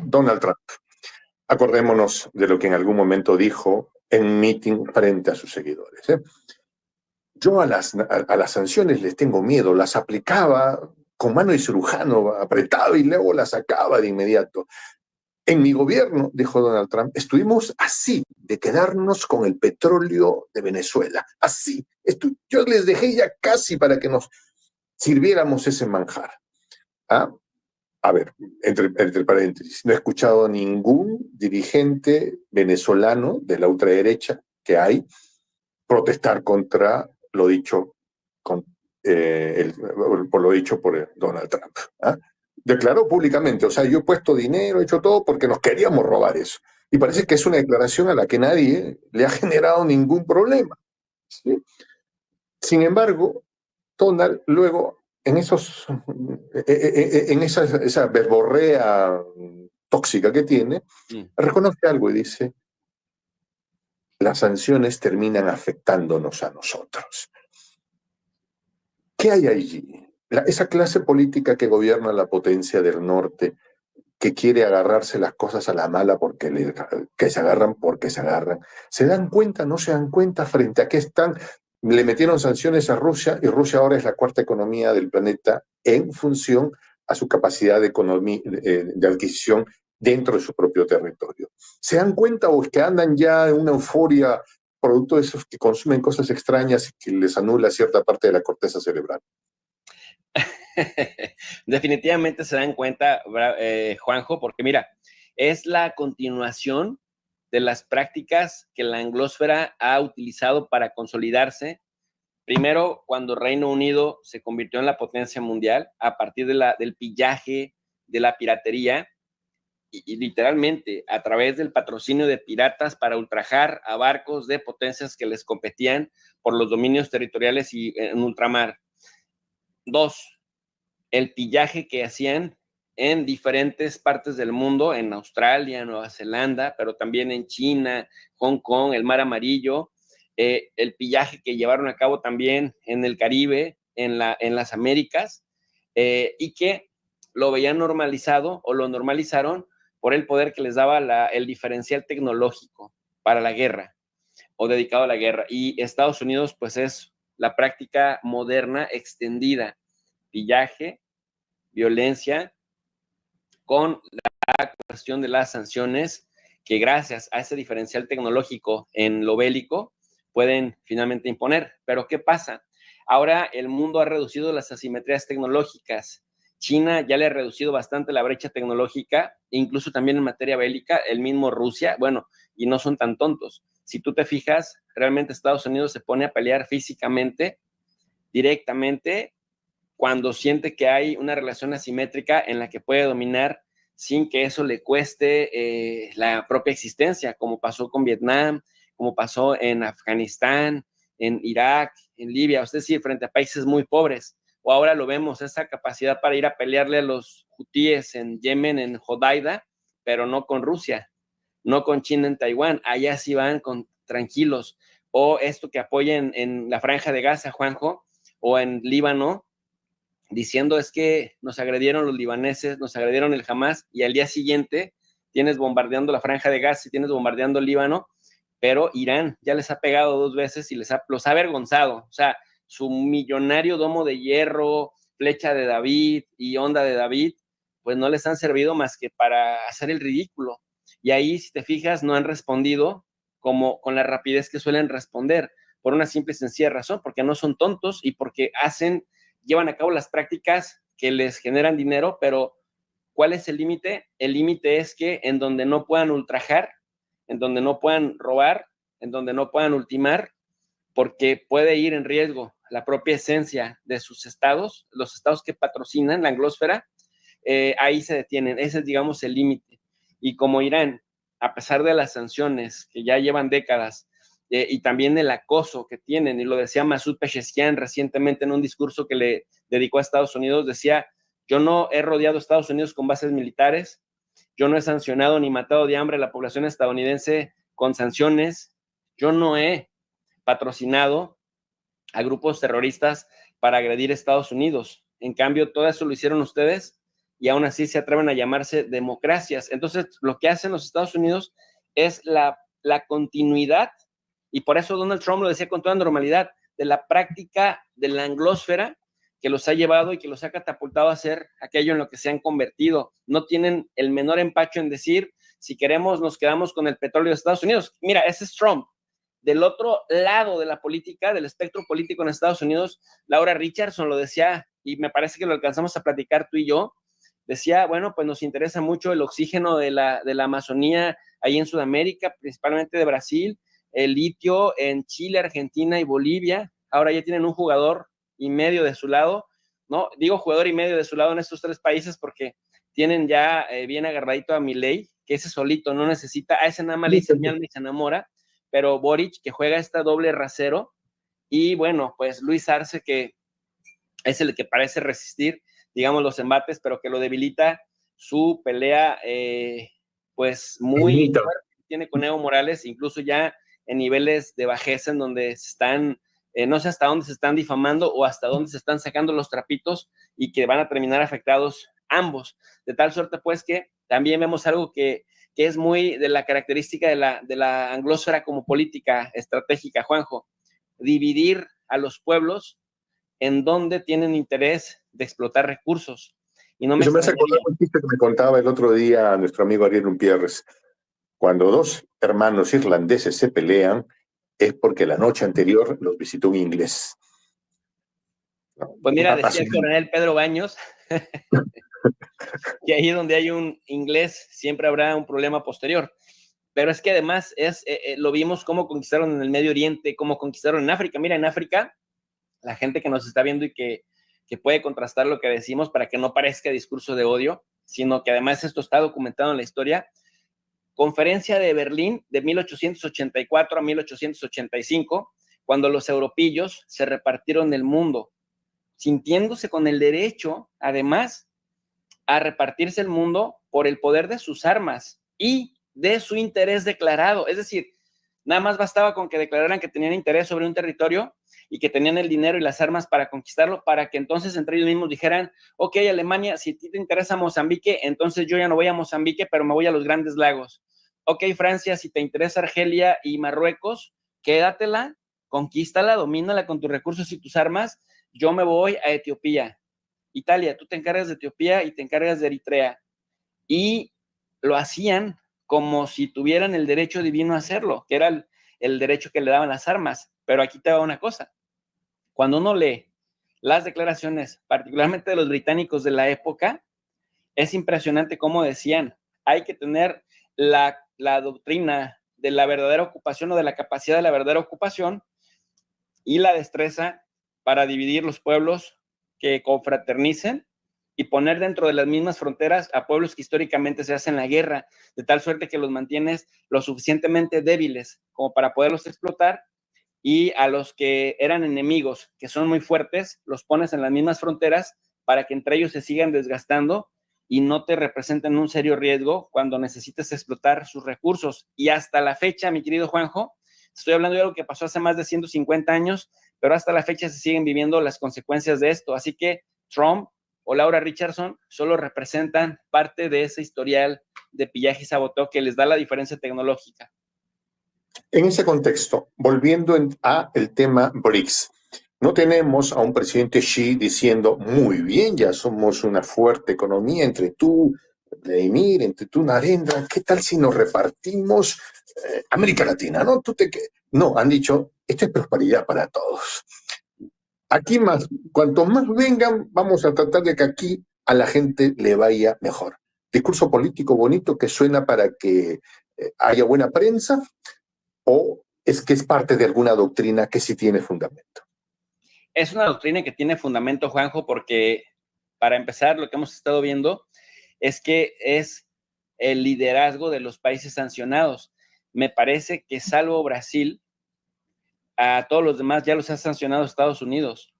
Donald Trump. Acordémonos de lo que en algún momento dijo en un meeting frente a sus seguidores. Yo a las sanciones les tengo miedo, las aplicaba con mano de cirujano, apretaba y luego las sacaba de inmediato. En mi gobierno, dijo Donald Trump, estuvimos así de quedarnos con el petróleo de Venezuela. Así. Yo les dejé ya casi para que nos sirviéramos ese manjar. ¿Ah? A ver, entre paréntesis, no he escuchado a ningún dirigente venezolano de la ultraderecha que hay protestar contra lo dicho con, por lo dicho por Donald Trump. ¿Ah? Declaró públicamente, o sea, yo he puesto dinero, he hecho todo porque nos queríamos robar eso. Y parece que es una declaración a la que nadie le ha generado ningún problema. ¿Sí? Sin embargo, Donald luego, en esa verborrea tóxica que tiene, reconoce algo y dice, las sanciones terminan afectándonos a nosotros. ¿Qué hay allí? Esa clase política que gobierna la potencia del norte, que quiere agarrarse las cosas a la mala que se agarran porque se agarran. ¿Se dan cuenta? ¿No se dan cuenta frente a qué están? Le metieron sanciones a Rusia y Rusia ahora es la cuarta economía del planeta en función a su capacidad de adquisición dentro de su propio territorio. ¿Se dan cuenta o es que andan ya en una euforia producto de esos que consumen cosas extrañas y que les anula cierta parte de la corteza cerebral? Definitivamente se dan cuenta, Juanjo, porque mira, es la continuación de las prácticas que la anglósfera ha utilizado para consolidarse. Primero, cuando Reino Unido se convirtió en la potencia mundial a partir del pillaje, de la piratería, y literalmente a través del patrocinio de piratas para ultrajar a barcos de potencias que les competían por los dominios territoriales y en ultramar. Dos, el pillaje que hacían en diferentes partes del mundo, en Australia, Nueva Zelanda, pero también en China, Hong Kong, el Mar Amarillo, el pillaje que llevaron a cabo también en el Caribe, en las Américas, y que lo veían normalizado o lo normalizaron por el poder que les daba el diferencial tecnológico para la guerra o dedicado a la guerra. Y Estados Unidos, pues es la práctica moderna extendida, pillaje, violencia, con la cuestión de las sanciones que gracias a ese diferencial tecnológico en lo bélico pueden finalmente imponer. Pero ¿qué pasa? Ahora el mundo ha reducido las asimetrías tecnológicas. China ya le ha reducido bastante la brecha tecnológica, incluso también en materia bélica, el mismo Rusia, bueno, y no son tan tontos. Si tú te fijas, realmente Estados Unidos se pone a pelear físicamente, directamente, cuando siente que hay una relación asimétrica en la que puede dominar sin que eso le cueste la propia existencia, como pasó con Vietnam, como pasó en Afganistán, en Irak, en Libia, es decir, frente a países muy pobres. O ahora lo vemos, esa capacidad para ir a pelearle a los hutíes en Yemen, en Hodeida, pero no con Rusia, no con China en Taiwán, allá sí van tranquilos. O esto que apoyen en la Franja de Gaza, Juanjo, o en Líbano, diciendo es que nos agredieron los libaneses, nos agredieron el Hamas, y al día siguiente tienes bombardeando la Franja de Gaza y tienes bombardeando el Líbano, pero Irán ya les ha pegado 2 veces y los ha avergonzado. O sea, su millonario domo de hierro, flecha de David y onda de David, pues no les han servido más que para hacer el ridículo. Y ahí, si te fijas, no han respondido como con la rapidez que suelen responder, por una simple y sencilla razón, porque no son tontos y porque llevan a cabo las prácticas que les generan dinero, pero ¿cuál es el límite? El límite es que en donde no puedan ultrajar, en donde no puedan robar, en donde no puedan ultimar, porque puede ir en riesgo la propia esencia de sus estados, los estados que patrocinan la anglósfera, ahí se detienen. Ese es, digamos, el límite. Y como Irán, a pesar de las sanciones que ya llevan décadas, y también el acoso que tienen, y lo decía Masoud Pezeshkian recientemente en un discurso que le dedicó a Estados Unidos, decía, yo no he rodeado a Estados Unidos con bases militares, yo no he sancionado ni matado de hambre a la población estadounidense con sanciones, yo no he patrocinado a grupos terroristas para agredir a Estados Unidos. En cambio, todo eso lo hicieron ustedes y aún así se atreven a llamarse democracias. Entonces, lo que hacen los Estados Unidos es la continuidad, y por eso Donald Trump lo decía con toda normalidad, de la práctica de la anglósfera que los ha llevado y que los ha catapultado a ser aquello en lo que se han convertido. No tienen el menor empacho en decir, si queremos nos quedamos con el petróleo de Estados Unidos. Mira, ese es Trump. Del otro lado de la política, del espectro político en Estados Unidos, Laura Richardson lo decía, y me parece que lo alcanzamos a platicar tú y yo, decía, bueno, pues nos interesa mucho el oxígeno de la Amazonía ahí en Sudamérica, principalmente de Brasil, el litio en Chile, Argentina y Bolivia. Ahora ya tienen un jugador y medio de su lado, ¿no? Digo jugador y medio de su lado en estos tres países porque tienen ya bien agarradito a Milei, que ese solito no necesita, a ese nada más le dice mi alma y se enamora, pero Boric, que juega esta doble rasero, y bueno, pues Luis Arce, que es el que parece resistir, digamos, los embates, pero que lo debilita su pelea, pues muy fuerte que tiene con Evo Morales, incluso ya en niveles de bajeza en donde se están, no sé hasta dónde se están difamando o hasta dónde se están sacando los trapitos y que van a terminar afectados ambos. De tal suerte, pues, que también vemos algo que es muy de la característica de la anglósfera como política estratégica, Juanjo, dividir a los pueblos en donde tienen interés de explotar recursos. Y no me Eso me hace acordar un chiste que me contaba el otro día nuestro amigo Ariel Umpierres. Cuando dos hermanos irlandeses se pelean, es porque la noche anterior los visitó un inglés. No, pues mira, decía el coronel Pedro Baños, que ahí donde hay un inglés siempre habrá un problema posterior. Pero es que además lo vimos cómo conquistaron en el Medio Oriente, cómo conquistaron en África. Mira, en África, la gente que nos está viendo y que puede contrastar lo que decimos para que no parezca discurso de odio, sino que además esto está documentado en la historia. Conferencia de Berlín de 1884 a 1885, cuando los europeos se repartieron el mundo, sintiéndose con el derecho, además, a repartirse el mundo por el poder de sus armas y de su interés declarado. Es decir, nada más bastaba con que declararan que tenían interés sobre un territorio y que tenían el dinero y las armas para conquistarlo, para que entonces entre ellos mismos dijeran, ok, Alemania, si a ti te interesa Mozambique, entonces yo ya no voy a Mozambique, pero me voy a los Grandes Lagos. Ok, Francia, si te interesa Argelia y Marruecos, quédatela, conquístala, domínala con tus recursos y tus armas, yo me voy a Etiopía. Italia, tú te encargas de Etiopía y te encargas de Eritrea. Y lo hacían como si tuvieran el derecho divino a hacerlo, que era el derecho que le daban las armas. Pero aquí te va una cosa. Cuando uno lee las declaraciones, particularmente de los británicos de la época, es impresionante cómo decían, hay que tener la doctrina de la verdadera ocupación o de la capacidad de la verdadera ocupación y la destreza para dividir los pueblos que confraternicen y poner dentro de las mismas fronteras a pueblos que históricamente se hacen la guerra, de tal suerte que los mantienes lo suficientemente débiles como para poderlos explotar, y a los que eran enemigos, que son muy fuertes, los pones en las mismas fronteras para que entre ellos se sigan desgastando y no te representen un serio riesgo cuando necesites explotar sus recursos. Y hasta la fecha, mi querido Juanjo, estoy hablando de algo que pasó hace más de 150 años, pero hasta la fecha se siguen viviendo las consecuencias de esto. Así que Trump o Laura Richardson solo representan parte de ese historial de pillaje y saboteo que les da la diferencia tecnológica. En ese contexto, volviendo a el tema BRICS, no tenemos a un presidente Xi diciendo, muy bien, ya somos una fuerte economía entre tú, Vladimir, entre tú, Narendra, ¿qué tal si nos repartimos América Latina? No, han dicho, esto es prosperidad para todos. Aquí más, cuanto más vengan, vamos a tratar de que aquí a la gente le vaya mejor. Discurso político bonito que suena para que haya buena prensa, ¿o es que es parte de alguna doctrina que sí tiene fundamento? Es una doctrina que tiene fundamento, Juanjo, porque para empezar, lo que hemos estado viendo es que es el liderazgo de los países sancionados. Me parece que salvo Brasil, a todos los demás ya los ha sancionado Estados Unidos.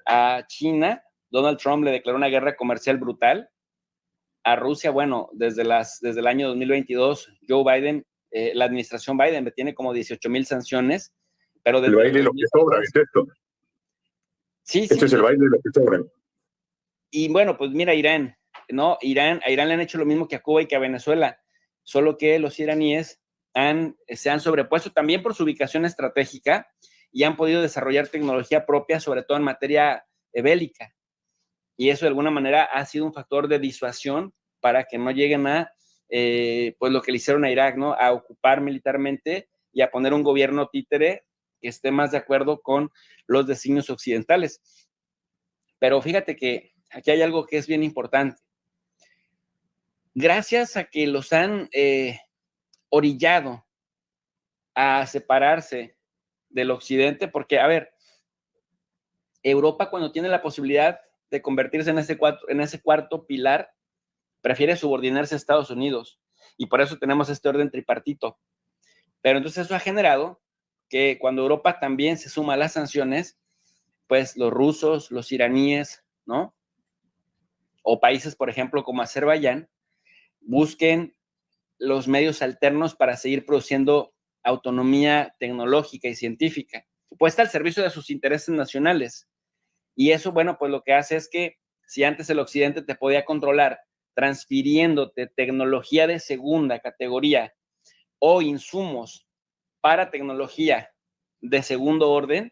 A China, Donald Trump le declaró una guerra comercial brutal. A Rusia, bueno, desde el año 2022, Joe Biden, la administración Biden tiene como 18,000 sanciones, pero desde el baile de lo que sobra, es esto. Sí, Esto es el baile de lo que sobra. Y bueno, pues mira, Irán, ¿no? A Irán le han hecho lo mismo que a Cuba y que a Venezuela, solo que los iraníes se han sobrepuesto también por su ubicación estratégica y han podido desarrollar tecnología propia, sobre todo en materia bélica. Y eso de alguna manera ha sido un factor de disuasión para que no lleguen a, pues lo que le hicieron a Irak, ¿no? A ocupar militarmente y a poner un gobierno títere que esté más de acuerdo con los designios occidentales. Pero fíjate que aquí hay algo que es bien importante. Gracias a que los han orillado a separarse del occidente, porque, a ver, Europa cuando tiene la posibilidad de convertirse en ese cuarto pilar, prefiere subordinarse a Estados Unidos. Y por eso tenemos este orden tripartito. Pero entonces eso ha generado que cuando Europa también se suma a las sanciones, pues los rusos, los iraníes, ¿no? O países, por ejemplo, como Azerbaiyán, busquen los medios alternos para seguir produciendo autonomía tecnológica y científica, puesta al servicio de sus intereses nacionales. Y eso, bueno, pues lo que hace es que si antes el occidente te podía controlar transfiriéndote tecnología de segunda categoría o insumos para tecnología de segundo orden,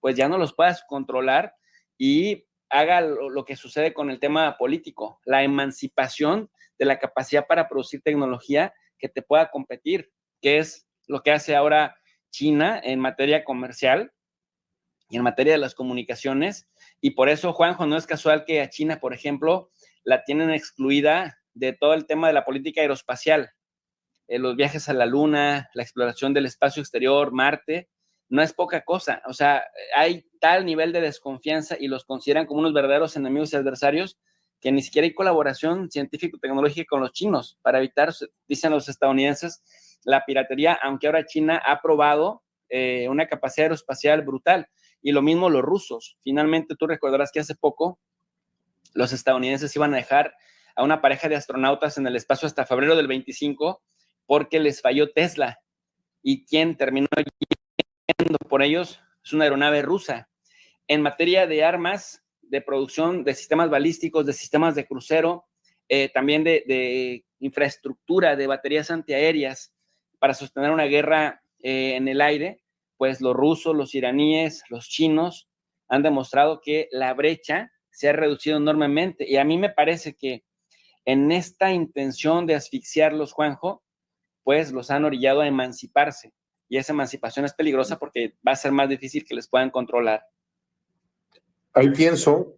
pues ya no los puedas controlar y haga lo que sucede con el tema político, la emancipación de la capacidad para producir tecnología que te pueda competir, que es lo que hace ahora China en materia comercial y en materia de las comunicaciones. Y por eso, Juanjo, no es casual que a China, por ejemplo, la tienen excluida de todo el tema de la política aeroespacial, los viajes a la Luna, la exploración del espacio exterior, Marte, no es poca cosa. O sea, hay tal nivel de desconfianza y los consideran como unos verdaderos enemigos y adversarios que ni siquiera hay colaboración científico-tecnológica con los chinos para evitar, dicen los estadounidenses, la piratería, aunque ahora China ha probado una capacidad aeroespacial brutal. Y lo mismo los rusos. Finalmente, tú recordarás que hace poco los estadounidenses iban a dejar a una pareja de astronautas en el espacio hasta febrero del 25 porque les falló Tesla. Y quien terminó yendo por ellos es una aeronave rusa. En materia de armas, de producción de sistemas balísticos, de sistemas de crucero, también de infraestructura, de baterías antiaéreas para sostener una guerra en el aire, pues los rusos, los iraníes, los chinos han demostrado que la brecha se ha reducido enormemente. Y a mí me parece que en esta intención de asfixiarlos, Juanjo, pues los han orillado a emanciparse. Y esa emancipación es peligrosa porque va a ser más difícil que les puedan controlar. Ahí pienso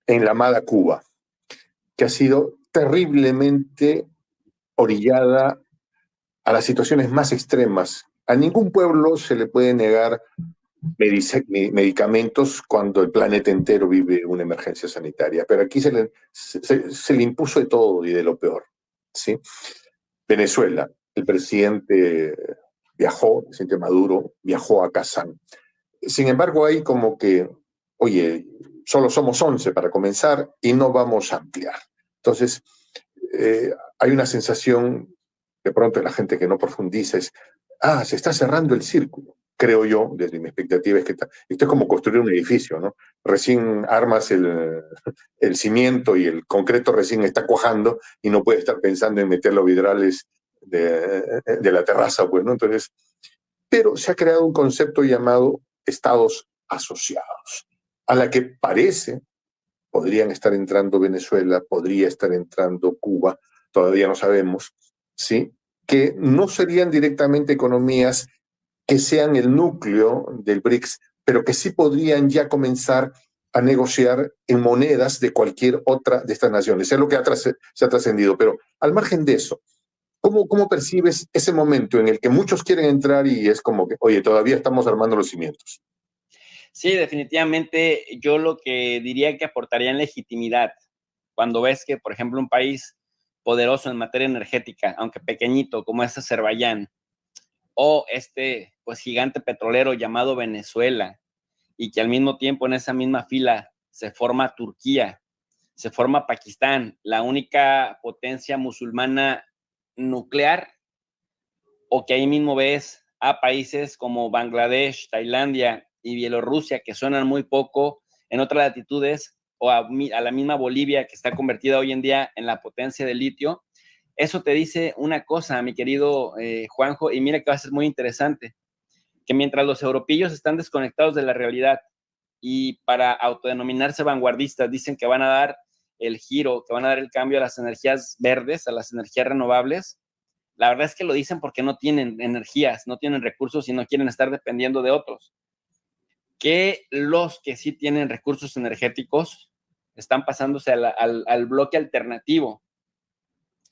en la amada Cuba, que ha sido terriblemente orillada a las situaciones más extremas. A ningún pueblo se le puede negar medicamentos cuando el planeta entero vive una emergencia sanitaria, pero aquí se le impuso de todo y de lo peor. ¿Sí? Venezuela, el presidente viajó, el presidente Maduro viajó a Kazán. Sin embargo, hay como que, oye, solo somos 11 para comenzar y no vamos a ampliar. Entonces, hay una sensación, de pronto, de la gente que no profundiza, es, se está cerrando el círculo. Creo yo, desde mi expectativa, es que esto es como construir un edificio, ¿no? Recién armas el cimiento y el concreto recién está cuajando y no puedes estar pensando en meter los vidrales de la terraza, pues, ¿no? Entonces, pero se ha creado un concepto llamado estados asociados, a la que parece podrían estar entrando Venezuela, podría estar entrando Cuba, todavía no sabemos, ¿sí? Que no serían directamente economías que sean el núcleo del BRICS, pero que sí podrían ya comenzar a negociar en monedas de cualquier otra de estas naciones. Es lo que se ha trascendido, pero al margen de eso, ¿cómo percibes ese momento en el que muchos quieren entrar y es como que, oye, todavía estamos armando los cimientos? Sí, definitivamente yo lo que diría que aportaría en legitimidad cuando ves que, por ejemplo, un país poderoso en materia energética, aunque pequeñito como es Azerbaiyán, o pues gigante petrolero llamado Venezuela, y que al mismo tiempo en esa misma fila se forma Turquía, se forma Pakistán, la única potencia musulmana nuclear, o que ahí mismo ves a países como Bangladesh, Tailandia y Bielorrusia, que suenan muy poco en otras latitudes, o a la misma Bolivia, que está convertida hoy en día en la potencia del litio. Eso te dice una cosa, mi querido Juanjo, y mira que va a ser muy interesante, que mientras los europeos están desconectados de la realidad y para autodenominarse vanguardistas dicen que van a dar el giro, que van a dar el cambio a las energías verdes, a las energías renovables, la verdad es que lo dicen porque no tienen energías, no tienen recursos y no quieren estar dependiendo de otros. Que los que sí tienen recursos energéticos están pasándose al bloque alternativo.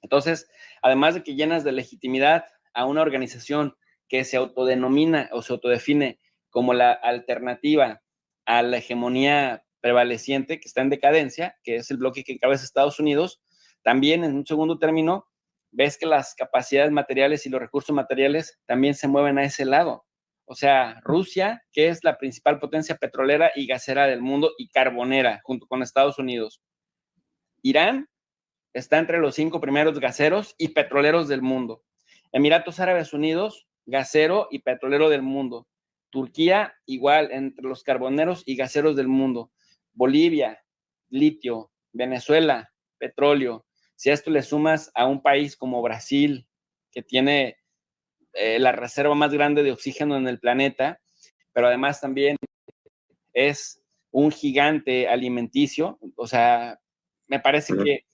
Entonces, además de que llenas de legitimidad a una organización que se autodenomina o se autodefine como la alternativa a la hegemonía prevaleciente que está en decadencia, que es el bloque que encabeza Estados Unidos, también en un segundo término ves que las capacidades materiales y los recursos materiales también se mueven a ese lado. O sea, Rusia, que es la principal potencia petrolera y gasera del mundo y carbonera, junto con Estados Unidos. Irán está entre los 5 primeros gaseros y petroleros del mundo. Emiratos Árabes Unidos, gasero y petrolero del mundo. Turquía, igual, entre los carboneros y gaseros del mundo. Bolivia, litio. Venezuela, petróleo. Si a esto le sumas a un país como Brasil, que tiene la reserva más grande de oxígeno en el planeta, pero además también es un gigante alimenticio, o sea, me parece que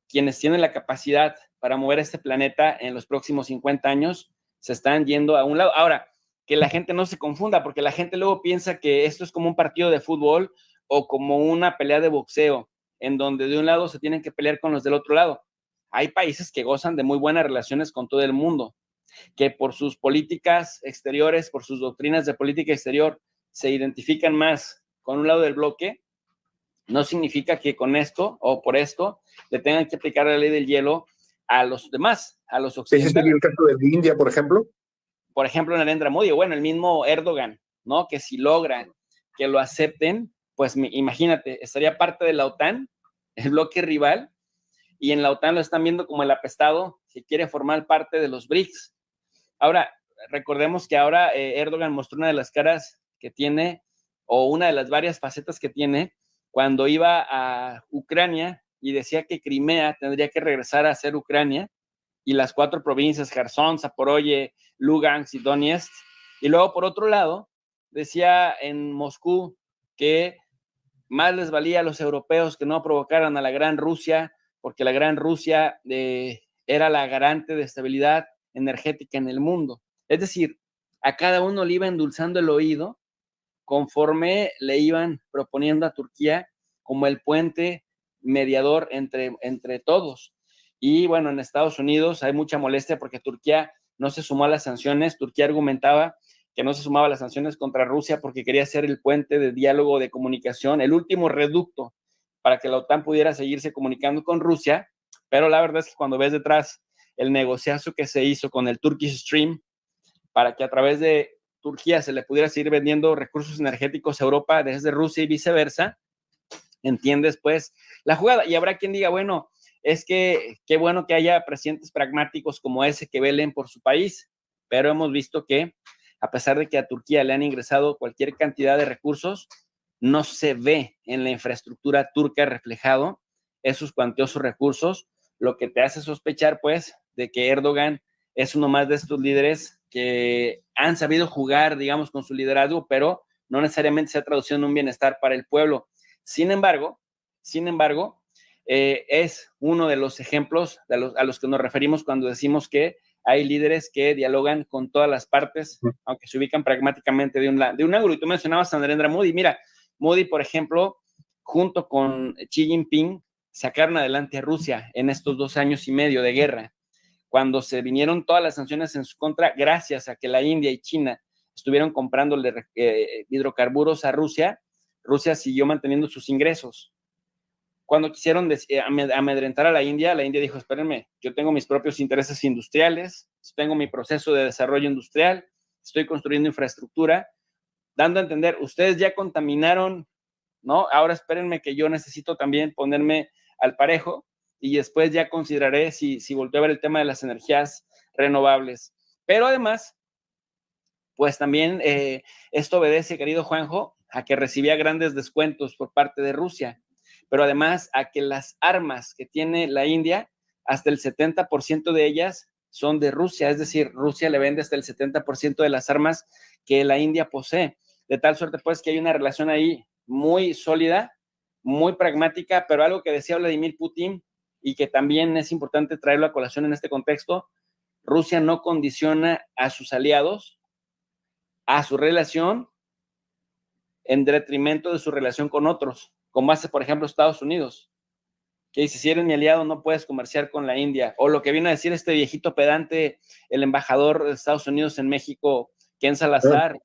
quienes tienen la capacidad para mover este planeta en los próximos 50 años se están yendo a un lado. Ahora, que la gente no se confunda, porque la gente luego piensa que esto es como un partido de fútbol o como una pelea de boxeo, en donde de un lado se tienen que pelear con los del otro lado. Hay países que gozan de muy buenas relaciones con todo el mundo, que por sus políticas exteriores, por sus doctrinas de política exterior, se identifican más con un lado del bloque, no significa que con esto o por esto le tengan que aplicar la ley del hielo a los demás, a los occidentales. ¿Ese sería el caso de India, por ejemplo? Por ejemplo, Narendra Modi, bueno, el mismo Erdogan, ¿no? Que si logra que lo acepten, pues imagínate, estaría parte de la OTAN, el bloque rival, y en la OTAN lo están viendo como el apestado que quiere formar parte de los BRICS. Ahora, recordemos que ahora Erdogan mostró una de las caras que tiene, o una de las varias facetas que tiene, cuando iba a Ucrania y decía que Crimea tendría que regresar a ser Ucrania, y las 4 provincias, Kherson, Zaporozhye, Lugansk y Donetsk. Y luego, por otro lado, decía en Moscú que más les valía a los europeos que no provocaran a la Gran Rusia, porque la Gran Rusia era la garante de estabilidad energética en el mundo. Es decir, a cada uno le iba endulzando el oído conforme le iban proponiendo a Turquía como el puente mediador entre todos. Y bueno, en Estados Unidos hay mucha molestia porque Turquía no se sumó a las sanciones. Turquía argumentaba que no se sumaba a las sanciones contra Rusia porque quería ser el puente de diálogo, de comunicación, el último reducto para que la OTAN pudiera seguirse comunicando con Rusia. Pero la verdad es que cuando ves detrás el negociazo que se hizo con el Turkish Stream para que a través de Turquía se le pudiera seguir vendiendo recursos energéticos a Europa desde Rusia y viceversa, entiendes pues la jugada. Y habrá quien diga, bueno, es que qué bueno que haya presidentes pragmáticos como ese que velen por su país, pero hemos visto que a pesar de que a Turquía le han ingresado cualquier cantidad de recursos, no se ve en la infraestructura turca reflejado esos cuantiosos recursos, lo que te hace sospechar pues de que Erdogan es uno más de estos líderes que han sabido jugar, digamos, con su liderazgo, pero no necesariamente se ha traducido en un bienestar para el pueblo. Sin embargo, es uno de los ejemplos a los que nos referimos cuando decimos que hay líderes que dialogan con todas las partes, aunque se ubican pragmáticamente de un ángulo. Y tú mencionabas a Narendra Modi. Mira, Modi, por ejemplo, junto con Xi Jinping, sacaron adelante a Rusia en estos 2 años y medio de guerra, cuando se vinieron todas las sanciones en su contra, gracias a que la India y China estuvieron comprando hidrocarburos a Rusia, Rusia siguió manteniendo sus ingresos. Cuando quisieron amedrentar a la India dijo, espérenme, yo tengo mis propios intereses industriales, tengo mi proceso de desarrollo industrial, estoy construyendo infraestructura, dando a entender, ustedes ya contaminaron, ¿no? Ahora espérenme que yo necesito también ponerme al parejo y después ya consideraré si volteo a ver el tema de las energías renovables. Pero además, pues también esto obedece, querido Juanjo, a que recibía grandes descuentos por parte de Rusia. pero además a que las armas que tiene la India, hasta el 70% de ellas son de Rusia, es decir, Rusia le vende hasta el 70% de las armas que la India posee, de tal suerte pues que hay una relación ahí muy sólida, muy pragmática, pero algo que decía Vladimir Putin y que también es importante traerlo a colación en este contexto: Rusia no condiciona a sus aliados a su relación en detrimento de su relación con otros, como hace, por ejemplo, Estados Unidos, que dice, si eres mi aliado no puedes comerciar con la India, o lo que vino a decir este viejito pedante, el embajador de Estados Unidos en México, Ken Salazar,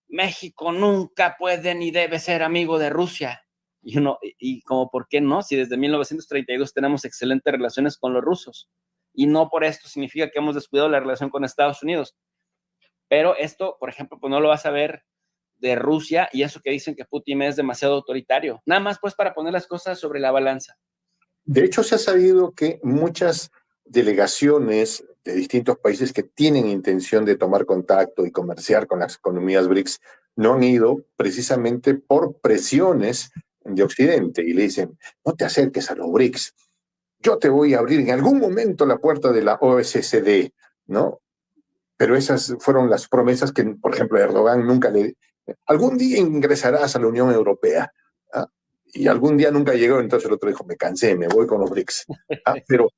México nunca puede ni debe ser amigo de Rusia. Y como, ¿por qué no? Si desde 1932 tenemos excelentes relaciones con los rusos, y no por esto significa que hemos descuidado la relación con Estados Unidos. Pero esto, por ejemplo, pues no lo vas a ver de Rusia, y eso que dicen que Putin es demasiado autoritario. Nada más pues para poner las cosas sobre la balanza. De hecho, se ha sabido que muchas delegaciones de distintos países que tienen intención de tomar contacto y comerciar con las economías BRICS no han ido precisamente por presiones de Occidente y le dicen, no te acerques a los BRICS, yo te voy a abrir en algún momento la puerta de la OSCE, ¿no? Pero esas fueron las promesas que, por ejemplo, Erdogan nunca le... Algún día ingresarás a la Unión Europea, ¿ah? Y algún día nunca llegó, entonces el otro dijo, me cansé, me voy con los BRICS. ¿Ah? Pero